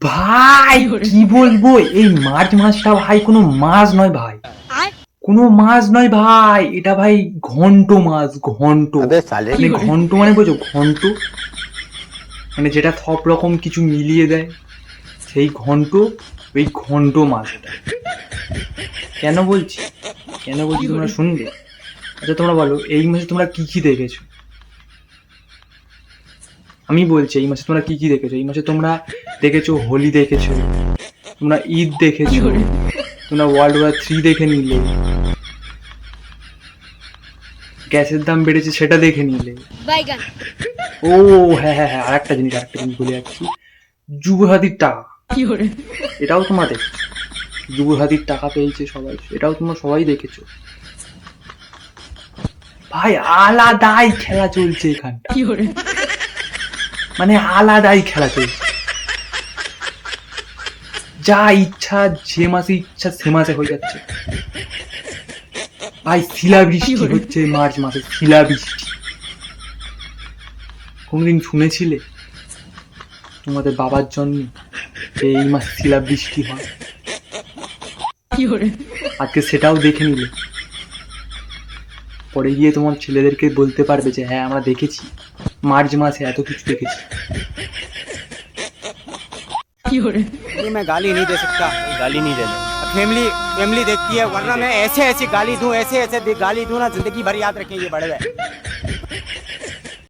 ভাই কি বলবো, এই মার্চ মাসটা ভাই কোনো মাস নয় ভাই, কোনো মাস নয় ভাই, এটা ভাই ঘন্ট মাস, ঘন্ট। মানে ঘন্ট মানে বোঝো, ঘন্ট মানে যেটা সব রকম কিছু মিলিয়ে দেয়, সেই ঘন্ট, ওই ঘন্ট মাস এটা। কেন বলছি, কেন বলছি তোমরা শুনবে? আচ্ছা তোমরা বলো, এই মাসে তোমরা কি কি দেখেছো? আমি বলছি এই মাসে তোমরা কি কি দেখেছো। এই মাসে তোমরা দেখেছো হোলি দেখেছো, তোমরা ঈদ দেখেছো, তোমরা World War III দেখে নিলে, গ্যাসের দাম বেড়েছে সেটা দেখে নিলে। ও হ্যাঁ হ্যাঁ হ্যাঁ, আরেকটা জিনিস বলে যাচ্ছি, যুবসাথীর টাকা, এটাও তোমরা দেখেছো। যুবসাথীর টাকা পেয়েছে সবাই, এটাও তোমরা সবাই দেখেছো। ভাই আলাদাই খেলা চলছে এখানটা, মানে আলাদাই খেলা চলছে। যা ইচ্ছা যে মাসে ইচ্ছা সে মাসে হয়ে যাচ্ছে ভাই। শিলাবৃষ্টি হচ্ছে মার্চ মাসে, শিলাবৃষ্টি। কোনদিন শুনেছিলে তোমাদের বাবার জন্য যে এই মাসে শিলাবৃষ্টি হয়? আজকে সেটাও দেখে নিলে, পরে গিয়ে তোমার ছেলেদেরকে বলতে পারবে যে হ্যাঁ আমরা দেখেছি, মার্চ মাসে এত কিছু দেখেছি। मैं गाली नहीं दे सकता, गाली नहीं देना। फैमिली फैमिली देखती है, वरना मैं ऐसे ऐसी गाली दूं, ऐसे ऐसे गाली दूं ना, जिंदगी भर याद रखें ये बड़े हुए।